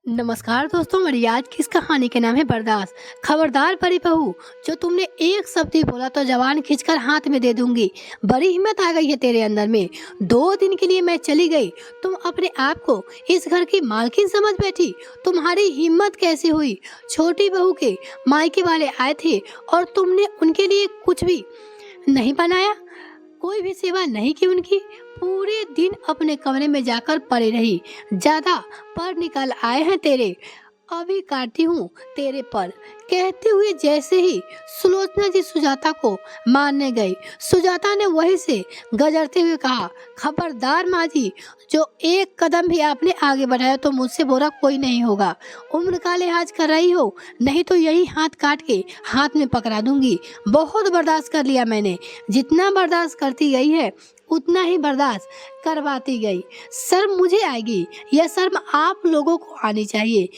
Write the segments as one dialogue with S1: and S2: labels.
S1: नमस्कार दोस्तों, मेरी आज की इस कहानी के नाम है बर्दाश्त। खबरदार परी बहू, जो तुमने एक शब्द ही बोला तो जवान खींचकर हाथ में दे दूंगी। बड़ी हिम्मत आ गई है तेरे अंदर में। 2 दिन के लिए मैं चली गई, तुम अपने आप को इस घर की मालकिन समझ बैठी। तुम्हारी हिम्मत कैसे हुई? छोटी बहू के मायके वाले आए थे और तुमने उनके लिए कुछ भी नहीं बनाया, कोई भी सेवा नहीं की उनकी। पूरे दिन अपने कमरे में जाकर पड़ी रही। ज्यादा पर निकल आए हैं तेरे, अभी काटती हूँ तेरे पर। कहते हुए जैसे ही सुलोचना जी सुजाता को मारने गई, सुजाता ने वहीं से गजरते हुए कहा, खबरदार माँ जी, जो एक कदम भी आपने आगे बढ़ाया तो मुझसे बुरा कोई नहीं होगा। उम्र का लिहाज कर रही हो, नहीं तो यही हाथ काट के हाथ में पकड़ा दूंगी। बहुत बर्दाश्त कर लिया मैंने, जितना बर्दाश्त करती गई है उतना ही बर्दाश्त करवाती गई। शर्म मुझे आएगी, यह शर्म आप लोगों को आनी चाहिए।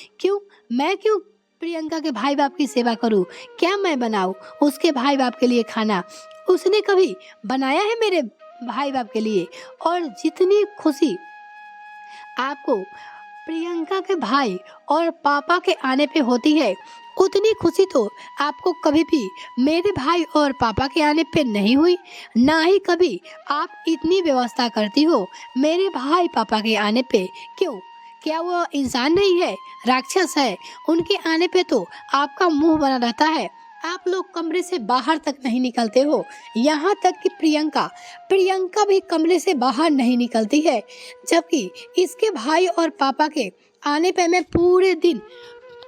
S1: मैं क्यों प्रियंका के भाई बाप की सेवा करूं? क्या मैं बनाऊं उसके भाई बाप के लिए खाना? उसने कभी बनाया है मेरे भाई बाप के लिए? और जितनी खुशी आपको प्रियंका के भाई और पापा के आने पे होती है, उतनी खुशी तो आपको कभी भी मेरे भाई और पापा के आने पे नहीं हुई। ना ही कभी आप इतनी व्यवस्था करती हो मेरे भाई पापा के आने पे। क्यों? क्या वो इंसान नहीं है, राक्षस है? उनके आने पे तो आपका मुंह बना रहता है। आप लोग कमरे से बाहर तक नहीं निकलते हो। यहाँ तक कि प्रियंका भी कमरे से बाहर नहीं निकलती है, जबकि इसके भाई और पापा के आने पे मैं पूरे दिन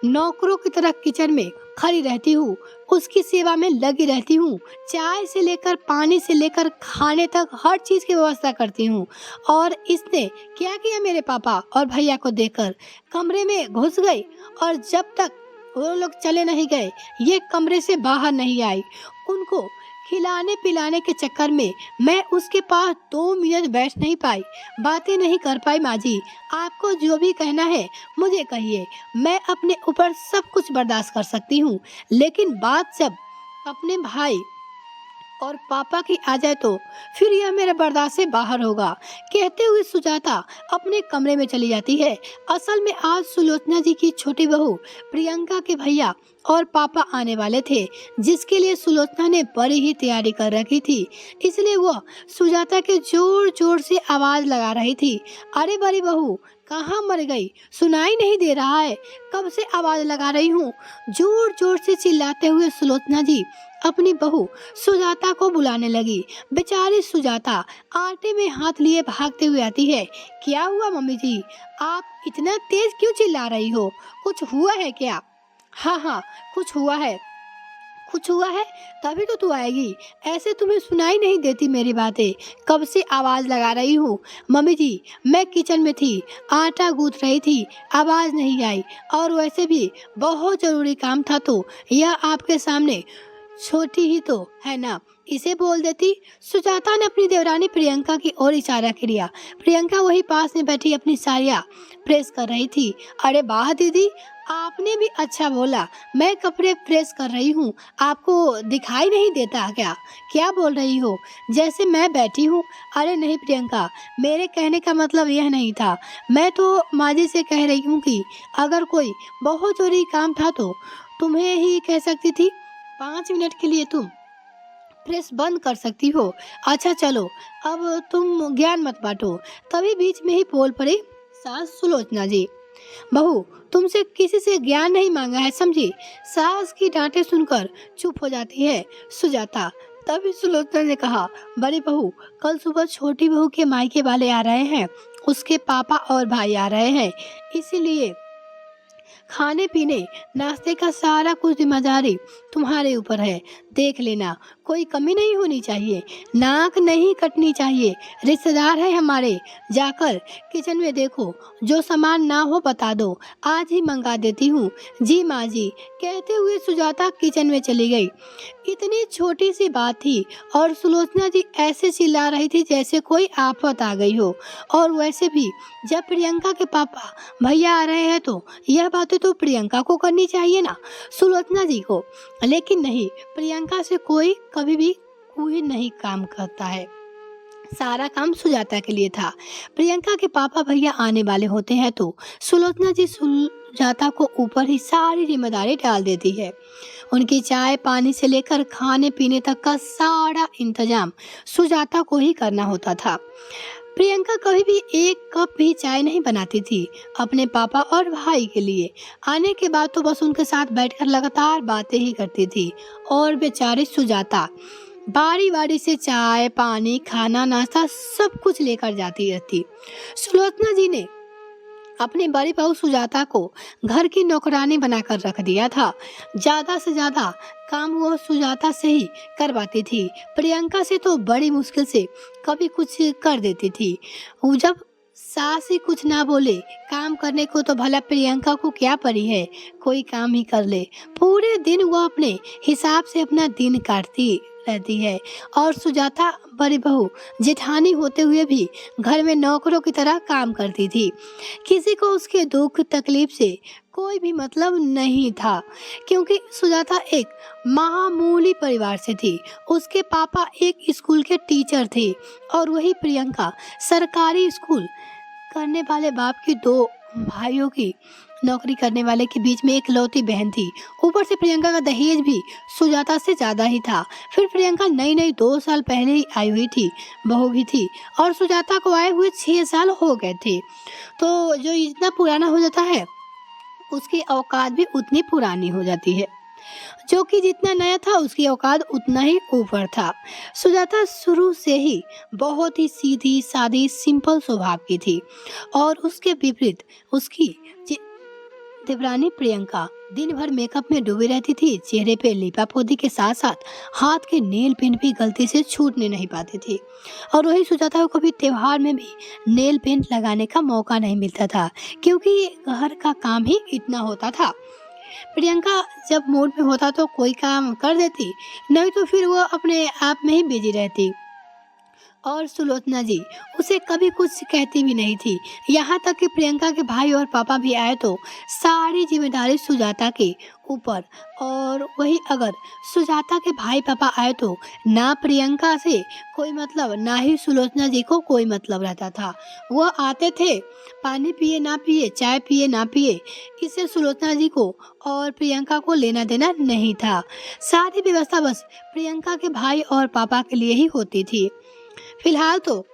S1: नौकरों की तरह किचन में खड़ी रहती हूँ, उसकी सेवा में लगी रहती हूँ। चाय से लेकर पानी से लेकर खाने तक हर चीज की व्यवस्था करती हूँ। और इसने क्या किया? मेरे पापा और भैया को देखकर कमरे में घुस गई, और जब तक वो लोग चले नहीं गए ये कमरे से बाहर नहीं आई। उनको खिलाने पिलाने के चक्कर में मैं उसके पास 2 मिनट बैठ नहीं पाई, बातें नहीं कर पाई। माँ जी, आपको जो भी कहना है मुझे कहिए, मैं अपने ऊपर सब कुछ बर्दाश्त कर सकती हूँ, लेकिन बात जब अपने भाई और पापा की आ जाए तो फिर यह मेरे बर्दाश्त से बाहर होगा। कहते हुए सुजाता अपने कमरे में चली जाती है। असल में आज सुलोचना जी की छोटी बहू प्रियंका के भैया और पापा आने वाले थे, जिसके लिए सुलोचना ने बड़ी ही तैयारी कर रखी थी। इसलिए वह सुजाता के जोर जोर से आवाज लगा रही थी, अरे बड़ी बहू कहाँ मर गई? सुनाई नहीं दे रहा है, कब से आवाज लगा रही हूँ। जोर जोर से चिल्लाते हुए सुलोचना जी अपनी बहू सुजाता को बुलाने लगी। बेचारी सुजाता आटे में हाथ लिए भागते हुए आती है। क्या हुआ मम्मी जी, आप इतना तेज क्यों चिल्ला रही हो? कुछ हुआ है क्या? हाँ, कुछ हुआ है तभी तो तू आएगी। ऐसे तुम्हें सुनाई नहीं देती मेरी बातें? कब से आवाज लगा रही हूँ। मम्मी जी, मैं किचन में थी, आटा गूंथ रही थी, आवाज नहीं आई। और वैसे भी बहुत जरूरी काम था, तो यह आपके सामने छोटी ही तो है ना, इसे बोल देती। सुजाता ने अपनी देवरानी प्रियंका की ओर इशारा किया। प्रियंका वही पास में बैठी अपनी साड़ियाँ प्रेस कर रही थी। अरे वाह दीदी, आपने भी अच्छा बोला, मैं कपड़े प्रेस कर रही हूँ, आपको दिखाई नहीं देता क्या? क्या बोल रही हो, जैसे मैं बैठी हूँ? अरे नहीं प्रियंका, मेरे कहने का मतलब यह नहीं था। मैं तो माँ जी से कह रही हूँ कि अगर कोई बहुत जरूरी काम था तो तुम्हें ही कह सकती थी। 5 मिनट के लिए तुम प्रेस बंद कर सकती हो। अच्छा चलो, अब तुम ज्ञान मत बांटो। तभी बीच में ही बोल पड़ी सास सुलोचना जी, बहू तुमसे किसी से ज्ञान नहीं मांगा है, समझी? सास की डांटे सुनकर चुप हो जाती है सुजाता। तभी सुलोचना ने कहा, बड़ी बहू कल सुबह छोटी बहू के मायके वाले आ रहे हैं, उसके पापा और भाई आ रहे हैं, इसीलिए खाने पीने नाश्ते का सारा कुछ जिम्मेदारी तुम्हारे ऊपर है। देख लेना, कोई कमी नहीं होनी चाहिए, नाक नहीं कटनी चाहिए। रिश्तेदार है हमारे, जाकर किचन में देखो, जो सामान ना हो बता दो, आज ही मंगा देती हूँ। जी माँ जी, कहते हुए सुजाता किचन में चली गई। इतनी छोटी सी बात थी और सुलोचना जी ऐसे चिल्ला रही थी जैसे कोई आफत आ गई हो। और वैसे भी जब प्रियंका के पापा भैया आ रहे हैं तो यह बातें तो प्रियंका को करनी चाहिए ना, सुलोचना जी को। लेकिन नहीं, प्रियंका से कोई कभी भी कोई नहीं काम करता है। सारा काम सुजाता के लिए था। प्रियंका के पापा भैया आने वाले होते हैं तो सुलोचना जी सुजाता को ऊपर ही सारी जिम्मेदारी डाल देती है। उनकी चाय पानी से लेकर खाने पीने तक का सारा इंतजाम सुजाता को ही करना होता था। प्रियंका कभी भी एक कप भी चाय नहीं बनाती थी अपने पापा और भाई के लिए। आने के बाद तो बस उनके साथ बैठकर लगातार बातें ही करती थी और बेचारी सुजाता बारी बारी से चाय पानी खाना नाश्ता सब कुछ लेकर जाती रहती। सुलोचना जी ने अपनी बड़ी बहू सुजाता को घर की नौकरानी बनाकर रख दिया था। ज्यादा से ज्यादा काम वो सुजाता से ही करवाती थी। प्रियंका से तो बड़ी मुश्किल से कभी कुछ कर देती थी। वो जब सास ही कुछ ना बोले काम करने को तो भला प्रियंका को क्या पड़ी है, कोई काम ही कर ले। पूरे दिन वो अपने हिसाब से अपना दिन काटती रहती है और सुजाता बड़ी बहू जेठानी होते हुए भी घर में नौकरों की तरह काम करती थी। किसी को उसके दुख तकलीफ से कोई भी मतलब नहीं था क्योंकि सुजाता एक मामूली परिवार से थी। उसके पापा एक स्कूल के टीचर थे और वही प्रियंका सरकारी स्कूल करने वाले बाप की दो भाइयों की नौकरी करने वाले के बीच में एक लौती बहन थी। ऊपर से प्रियंका का दहेज भी सुजाता से ज्यादा ही था। फिर प्रियंका नई नई 2 साल पहले ही आई हुई थी, बहू भी थी और सुजाता को आए हुए 6 साल हो गए थे। तो जो इतना पुराना हो जाता है उसकी औकात भी उतनी पुरानी हो जाती है। जो कि जितना नया था उसकी औकात उतना ही ऊपर था। सुजाता शुरू से ही बहुत ही सीधी सादी सिंपल स्वभाव की थी और उसके विपरीत उसकी देवरानी प्रियंका दिन भर मेकअप में डूबी रहती थी। चेहरे पे लिपापोती के साथ साथ हाथ के नेल पेंट भी गलती से छूटने नहीं पाते थे और वही सुजाता को कभी त्योहार में भी नेल पेंट लगाने का मौका नहीं मिलता था क्योंकि घर का काम ही इतना होता था। प्रियंका जब मूड में होता तो कोई काम कर देती, नहीं तो फिर वो अपने आप में ही बिजी रहती और सुलोचना जी उसे कभी कुछ कहती भी नहीं थी। यहाँ तक कि प्रियंका के भाई और पापा भी आए तो सारी जिम्मेदारी सुजाता के ऊपर और वही अगर सुजाता के भाई पापा आए तो ना प्रियंका से कोई मतलब ना ही सुलोचना जी को कोई मतलब रहता था। वो आते थे, पानी पिए ना पिए, चाय पिए ना पिए, इससे सुलोचना जी को और प्रियंका को लेना देना नहीं था। सारी व्यवस्था बस प्रियंका के भाई और पापा के लिए ही होती थी। फिलहाल तो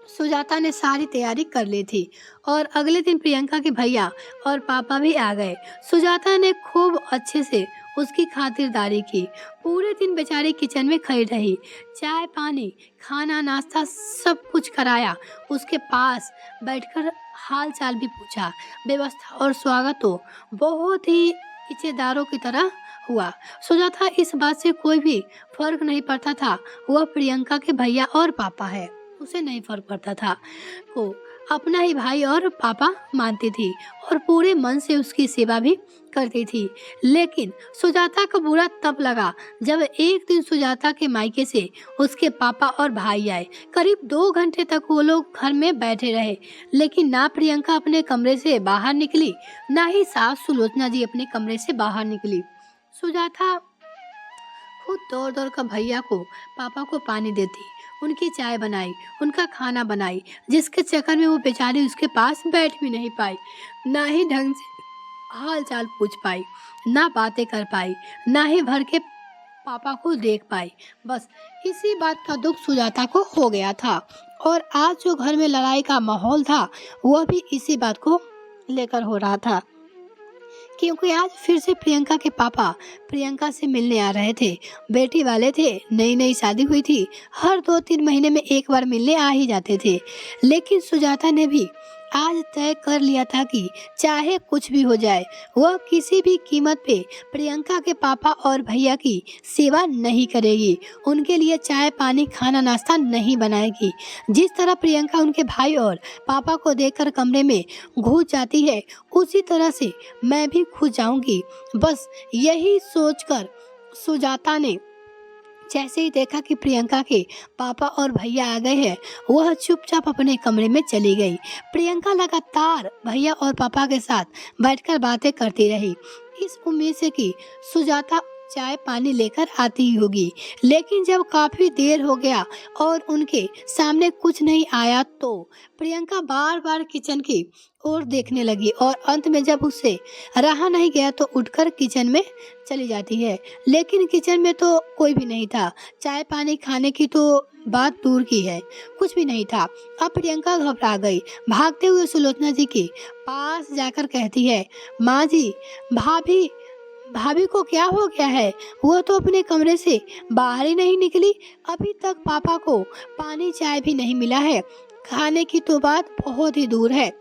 S1: सुजाता ने सारी तैयारी कर ली थी और अगले दिन प्रियंका के भैया और पापा भी आ गए। सुजाता ने खूब अच्छे से उसकी खातिरदारी की। पूरे दिन बेचारी किचन में खड़ी रही, चाय पानी खाना नाश्ता सब कुछ कराया, उसके पास बैठकर हाल चाल भी पूछा। व्यवस्था और स्वागत तो बहुत ही इज्जतदारों की तरह हुआ। सुजाता इस बात से कोई भी फर्क नहीं पड़ता था वह प्रियंका के भैया और पापा है, उसे नहीं फर्क पड़ता था। को अपना ही भाई और पापा मानती थी और पूरे मन से उसकी सेवा भी करती थी। लेकिन सुजाता को बुरा तब लगा जब एक दिन सुजाता के मायके से उसके पापा और भाई आए। करीब 2 घंटे तक वो लोग घर में बैठे रहे लेकिन ना प्रियंका अपने कमरे से बाहर निकली ना ही सास सुलोचना जी अपने कमरे से बाहर निकली। सुजाता खुद दौड़ दौड़ कर भैया को पापा को पानी देती, उनकी चाय बनाई, उनका खाना बनाई, जिसके चक्कर में वो बेचारी उसके पास बैठ भी नहीं पाई, ना ही ढंग से हाल चाल पूछ पाई, ना बातें कर पाई, ना ही भर के पापा को देख पाई। बस इसी बात का दुख सुजाता को हो गया था और आज जो घर में लड़ाई का माहौल था वह भी इसी बात को लेकर हो रहा था क्योंकि आज फिर से प्रियंका के पापा प्रियंका से मिलने आ रहे थे। बेटी वाले थे, नई नई शादी हुई थी, हर 2-3 महीने में एक बार मिलने आ ही जाते थे। लेकिन सुजाता ने भी आज तय कर लिया था कि चाहे कुछ भी हो जाए वह किसी भी कीमत पे प्रियंका के पापा और भैया की सेवा नहीं करेगी, उनके लिए चाय पानी खाना नाश्ता नहीं बनाएगी। जिस तरह प्रियंका उनके भाई और पापा को देखकर कमरे में घुस जाती है उसी तरह से मैं भी घुस जाऊंगी। बस यही सोचकर सुजाता ने जैसे ही देखा कि प्रियंका के पापा और भैया आ गए हैं वह चुपचाप अपने कमरे में चली गई। प्रियंका लगातार भैया और पापा के साथ बैठकर बातें करती रही, इस उम्मीद से कि सुजाता चाय पानी लेकर आती ही होगी। लेकिन जब काफी देर हो गया और उनके सामने कुछ नहीं आया तो प्रियंका बार बार किचन की ओर देखने लगी और अंत में जब उससे रहा नहीं गया तो उठकर किचन में चली जाती है। लेकिन किचन में तो कोई भी नहीं था। चाय पानी खाने की तो बात दूर की है, कुछ भी नहीं था। अब प्रियंका घबरा गई। भागते हुए सुलोचना जी के पास जाकर कहती है, माँ जी, भाभी भाभी को क्या हो गया है? वो तो अपने कमरे से बाहर ही नहीं निकली। अभी तक पापा को पानी चाय भी नहीं मिला है, खाने की तो बात बहुत ही दूर है।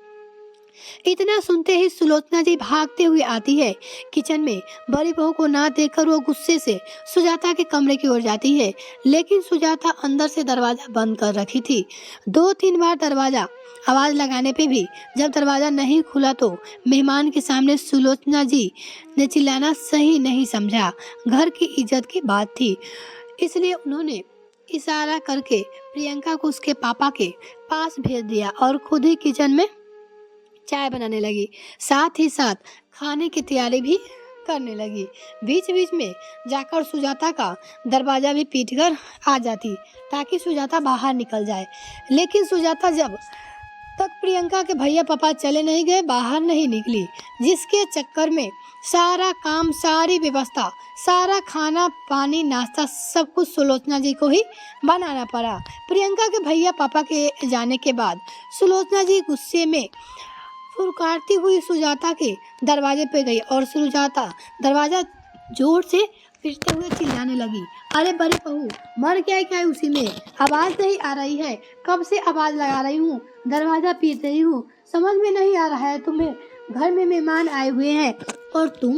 S1: इतना सुनते ही सुलोचना जी भागते हुए आती है किचन में। बड़ी बहू को ना देखकर वो गुस्से से सुजाता के कमरे की ओर जाती है। लेकिन सुजाता अंदर से दरवाजा बंद कर रखी थी। 2-3 बार दरवाजा आवाज लगाने पे भी जब दरवाजा नहीं खुला तो मेहमान के सामने सुलोचना जी ने चिल्लाना सही नहीं समझा। घर की इज्जत की बात थी, इसलिए उन्होंने इशारा करके प्रियंका को उसके पापा के पास भेज दिया और खुद ही किचन में चाय बनाने लगी। साथ ही साथ खाने की तैयारी भी करने लगी। बीच बीच में जाकर सुजाता का दरवाजा भी पीटकर आ जाती ताकि सुजाता बाहर निकल जाए। लेकिन सुजाता जब तक प्रियंका के भैया पापा चले नहीं गए बाहर नहीं निकली, जिसके चक्कर में सारा काम, सारी व्यवस्था, सारा खाना पानी नाश्ता सब कुछ सुलोचना जी को ही बनाना पड़ा। प्रियंका के भैया पापा के जाने के बाद सुलोचना जी गुस्से में फुरकारती हुई सुजाता के दरवाजे पे गई और सुजाता दरवाजा जोर से पीटते हुए चिल्लाने लगी, अरे बड़ी बहू, मर क्या है उसी में? आवाज नहीं आ रही है, कब से आवाज लगा रही हूँ, दरवाजा पीट रही हूँ, समझ में नहीं आ रहा है तुम्हें? घर में मेहमान आए हुए हैं और तुम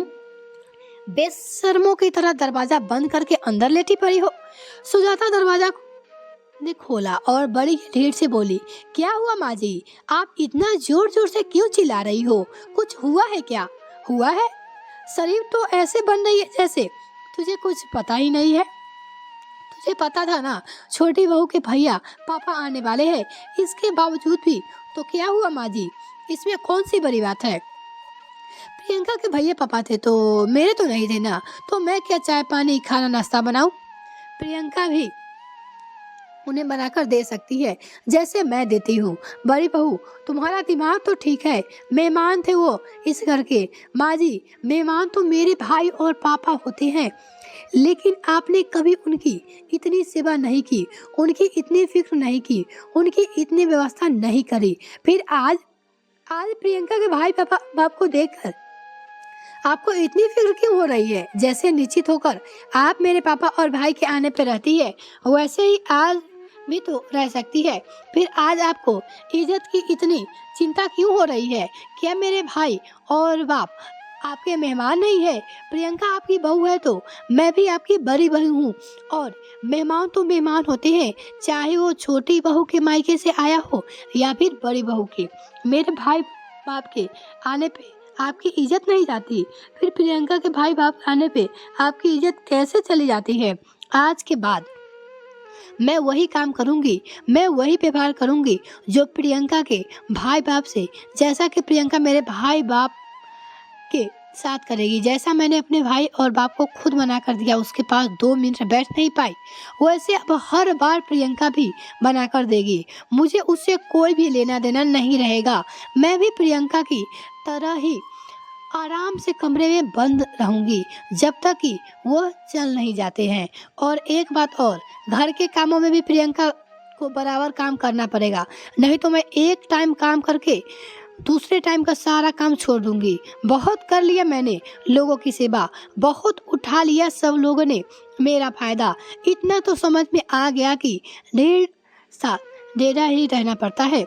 S1: बेशर्मों की तरह दरवाजा बंद करके अंदर लेटी पड़ी हो। सुजाता दरवाजा ने खोला और बड़ी ढेर से बोली, क्या हुआ माँ जी, आप इतना जोर जोर से क्यों चिल्ला रही हो? कुछ हुआ है क्या? हुआ है? शरीर तो ऐसे बन रही है जैसे तुझे कुछ पता ही नहीं है। तुझे पता था ना छोटी बहू के भैया पापा आने वाले हैं, इसके बावजूद भी तो क्या हुआ माँ जी, इसमें कौन सी बड़ी बात है? प्रियंका के भैया पापा थे तो मेरे तो नहीं थे ना, तो मैं क्या चाय पानी खाना नाश्ता बनाऊं? प्रियंका भी उन्हें बनाकर दे सकती है जैसे मैं देती हूँ। बड़ी बहू, तुम्हारा दिमाग तो ठीक है, मेहमान थे वो इस घर के। माँ जी, मेहमान तो मेरे भाई और पापा होते हैं, लेकिन आपने कभी उनकी इतनी सेवा नहीं की, उनकी इतनी फिक्र नहीं की, उनकी इतनी व्यवस्था नहीं करी। फिर आज प्रियंका के भाई पापा बाप को देखकर आपको इतनी फिक्र क्यों हो रही है? जैसे निश्चित होकर आप मेरे पापा और भाई के आने पर रहती है, वैसे ही आज भी तो रह सकती है। फिर आज आपको इज्जत की इतनी चिंता क्यों हो रही है? क्या मेरे भाई और बाप आपके मेहमान नहीं है? प्रियंका आपकी बहू है तो मैं भी आपकी बड़ी बहू हूँ, और मेहमान तो मेहमान होते हैं, चाहे वो छोटी बहू के मायके से आया हो या फिर बड़ी बहू के। मेरे भाई बाप के आने पे आपकी इज्जत नहीं जाती, फिर प्रियंका के भाई बाप आने पे आपकी इज्जत कैसे चली जाती है? आज के बाद मैं वही काम करूंगी, मैं वही व्यवहार करूंगी जो प्रियंका के भाई बाप से, जैसा कि प्रियंका मेरे भाई बाप के साथ करेगी। जैसा मैंने अपने भाई और बाप को खुद मना कर दिया, उसके पास 2 मिनट बैठ नहीं पाई, वैसे अब हर बार प्रियंका भी बना कर देगी। मुझे उससे कोई भी लेना देना नहीं रहेगा। मैं भी प्रियंका की तरह ही आराम से कमरे में बंद रहूंगी जब तक कि वो चल नहीं जाते हैं। और एक बात और, घर के कामों में भी प्रियंका को बराबर काम करना पड़ेगा, नहीं तो मैं एक टाइम काम करके दूसरे टाइम का सारा काम छोड़ दूंगी। बहुत कर लिया मैंने लोगों की सेवा, बहुत उठा लिया सब लोगों ने मेरा फायदा। इतना तो समझ में आ गया कि डेढ़ा ही रहना पड़ता है।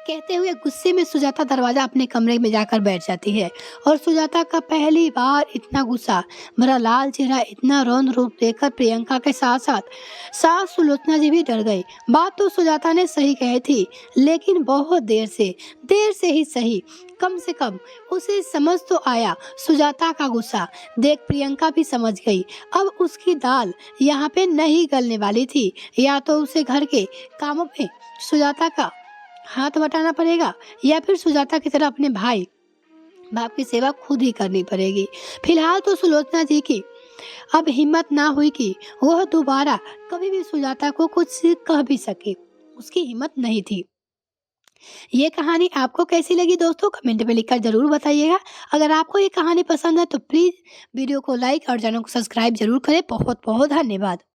S1: कहते हुए गुस्से में सुजाता दरवाजा अपने कमरे में जाकर बैठ जाती है। और सुजाता का पहली बार इतना गुस्सा भरा लाल चेहरा, इतना रौद्र रूप देखकर प्रियंका के साथ साथ सास सुलोचना जी भी डर गई। बात तो सुजाता ने सही कही थी, लेकिन बहुत देर से ही सही, कम से कम उसे समझ तो आया। सुजाता का गुस्सा देख प्रियंका भी समझ गई, अब उसकी दाल यहाँ पे नहीं गलने वाली थी। या तो उसे घर के कामों में सुजाता का हाथ बटाना पड़ेगा, या फिर सुजाता की तरह अपने भाई बाप की सेवा खुद ही करनी पड़ेगी। फिलहाल तो सुलोचना जी की अब हिम्मत ना हुई कि वह दोबारा कभी भी सुजाता को कुछ कह भी सके। उसकी हिम्मत नहीं थी। ये कहानी आपको कैसी लगी दोस्तों, कमेंट में लिखकर जरूर बताइएगा। अगर आपको ये कहानी पसंद है तो प्लीज़ वीडियो को लाइक और चैनल को सब्सक्राइब जरूर करें। बहुत बहुत धन्यवाद।